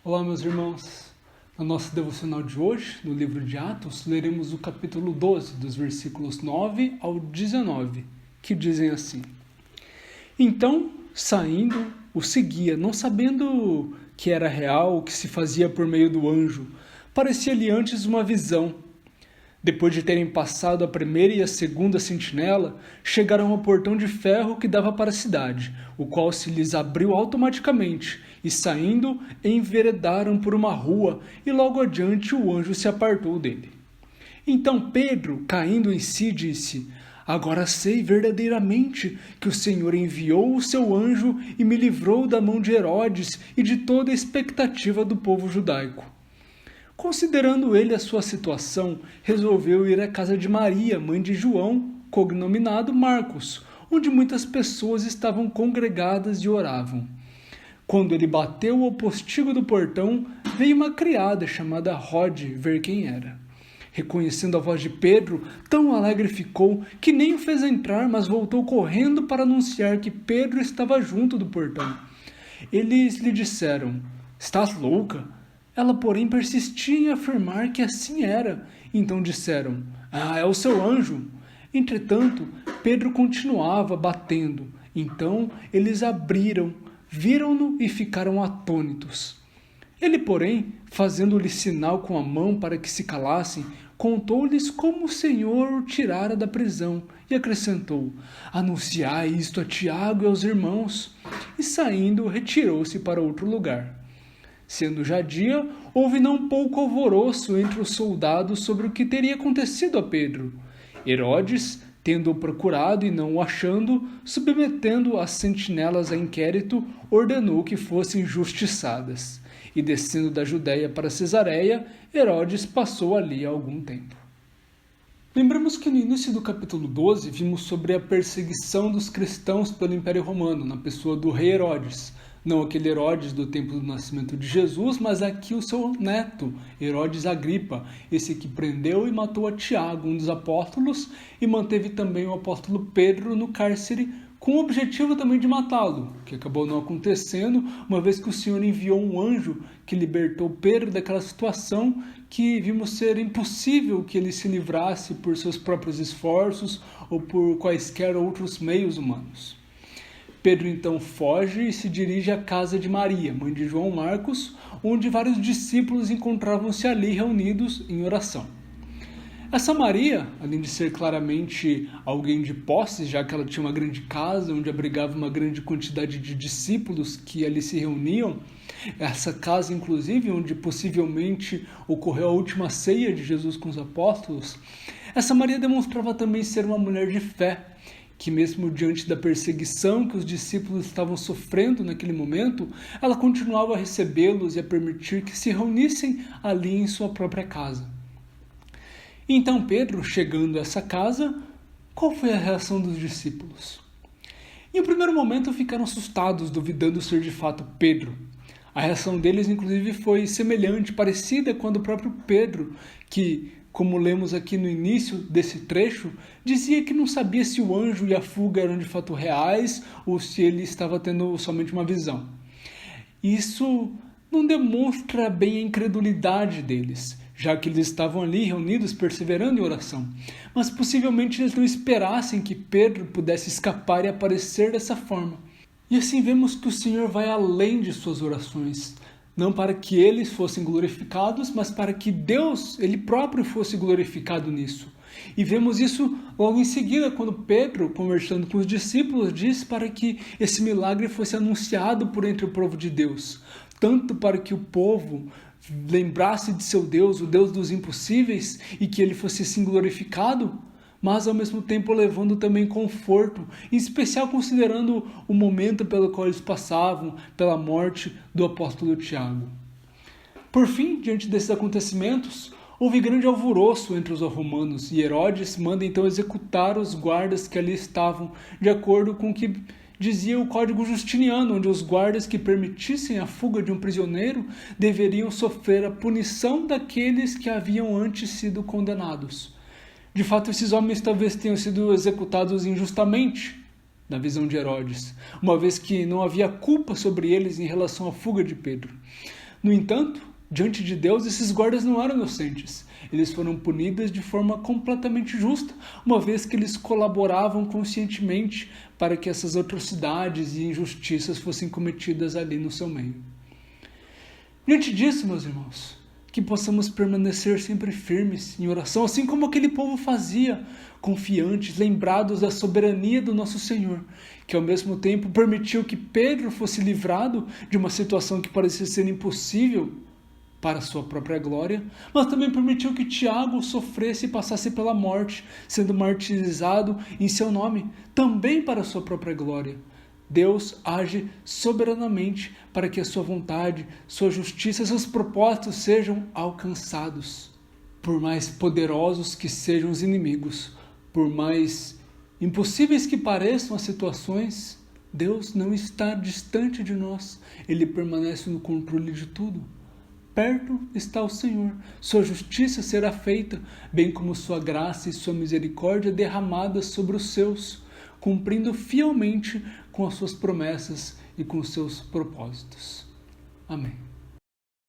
Olá, meus irmãos. Na nossa devocional de hoje, no livro de Atos, leremos o capítulo 12, dos versículos 9 ao 19, que dizem assim: Então, saindo, o seguia, não sabendo que era real o que se fazia por meio do anjo. Parecia-lhe antes uma visão. Depois de terem passado a primeira e a segunda sentinela, chegaram ao portão de ferro que dava para a cidade, o qual se lhes abriu automaticamente, e saindo, enveredaram por uma rua, e logo adiante o anjo se apartou dele. Então Pedro, caindo em si, disse: Agora sei verdadeiramente que o Senhor enviou o seu anjo e me livrou da mão de Herodes e de toda a expectativa do povo judaico. Considerando ele a sua situação, resolveu ir à casa de Maria, mãe de João, cognominado Marcos, onde muitas pessoas estavam congregadas e oravam. Quando ele bateu ao postigo do portão, veio uma criada chamada Rode ver quem era. Reconhecendo a voz de Pedro, tão alegre ficou que nem o fez entrar, mas voltou correndo para anunciar que Pedro estava junto do portão. Eles lhe disseram: Estás louca? Ela, porém, persistia em afirmar que assim era. Então disseram: é o seu anjo. Entretanto, Pedro continuava batendo. Então eles abriram, viram-no e ficaram atônitos. Ele, porém, fazendo-lhe sinal com a mão para que se calassem, contou-lhes como o Senhor o tirara da prisão e acrescentou: Anunciai isto a Tiago e aos irmãos. E saindo, retirou-se para outro lugar. Sendo já dia, houve não pouco alvoroço entre os soldados sobre o que teria acontecido a Pedro. Herodes, tendo-o procurado e não o achando, submetendo as sentinelas a inquérito, ordenou que fossem justiçadas. E descendo da Judéia para Cesareia, Herodes passou ali algum tempo. Lembramos que no início do capítulo 12 vimos sobre a perseguição dos cristãos pelo Império Romano, na pessoa do rei Herodes. Não aquele Herodes do tempo do nascimento de Jesus, mas aqui o seu neto, Herodes Agripa, esse que prendeu e matou a Tiago, um dos apóstolos, e manteve também o apóstolo Pedro no cárcere, com o objetivo também de matá-lo, que acabou não acontecendo, uma vez que o Senhor enviou um anjo que libertou Pedro daquela situação que vimos ser impossível que ele se livrasse por seus próprios esforços ou por quaisquer outros meios humanos. Pedro então foge e se dirige à casa de Maria, mãe de João Marcos, onde vários discípulos encontravam-se ali reunidos em oração. Essa Maria, além de ser claramente alguém de posses, já que ela tinha uma grande casa onde abrigava uma grande quantidade de discípulos que ali se reuniam, essa casa inclusive onde possivelmente ocorreu a última ceia de Jesus com os apóstolos, essa Maria demonstrava também ser uma mulher de fé, que mesmo diante da perseguição que os discípulos estavam sofrendo naquele momento, ela continuava a recebê-los e a permitir que se reunissem ali em sua própria casa. Então Pedro, chegando a essa casa, qual foi a reação dos discípulos? Em um primeiro momento ficaram assustados, duvidando ser de fato Pedro. A reação deles inclusive foi semelhante, parecida com a do próprio Pedro, que, como lemos aqui no início desse trecho, dizia que não sabia se o anjo e a fuga eram de fato reais ou se ele estava tendo somente uma visão. Isso não demonstra bem a incredulidade deles, já que eles estavam ali reunidos perseverando em oração, mas possivelmente eles não esperassem que Pedro pudesse escapar e aparecer dessa forma. E assim vemos que o Senhor vai além de suas orações, não para que eles fossem glorificados, mas para que Deus, Ele próprio, fosse glorificado nisso. E vemos isso logo em seguida, quando Pedro, conversando com os discípulos, diz para que esse milagre fosse anunciado por entre o povo de Deus, tanto para que o povo lembrasse de seu Deus, o Deus dos impossíveis, e que Ele fosse assim glorificado, mas ao mesmo tempo levando também conforto, em especial considerando o momento pelo qual eles passavam, pela morte do apóstolo Tiago. Por fim, diante desses acontecimentos, houve grande alvoroço entre os romanos, e Herodes manda então executar os guardas que ali estavam, de acordo com o que dizia o Código Justiniano, onde os guardas que permitissem a fuga de um prisioneiro deveriam sofrer a punição daqueles que haviam antes sido condenados. De fato, esses homens talvez tenham sido executados injustamente, na visão de Herodes, uma vez que não havia culpa sobre eles em relação à fuga de Pedro. No entanto, diante de Deus, esses guardas não eram inocentes. Eles foram punidos de forma completamente justa, uma vez que eles colaboravam conscientemente para que essas atrocidades e injustiças fossem cometidas ali no seu meio. Diante disso, meus irmãos, que possamos permanecer sempre firmes em oração, assim como aquele povo fazia, confiantes, lembrados da soberania do nosso Senhor, que ao mesmo tempo permitiu que Pedro fosse livrado de uma situação que parecia ser impossível para a sua própria glória, mas também permitiu que Tiago sofresse e passasse pela morte, sendo martirizado em seu nome, também para a sua própria glória. Deus age soberanamente para que a sua vontade, sua justiça, seus propósitos sejam alcançados. Por mais poderosos que sejam os inimigos, por mais impossíveis que pareçam as situações, Deus não está distante de nós. Ele permanece no controle de tudo. Perto está o Senhor, sua justiça será feita, bem como sua graça e sua misericórdia derramadas sobre os seus, cumprindo fielmente com as suas promessas e com os seus propósitos. Amém.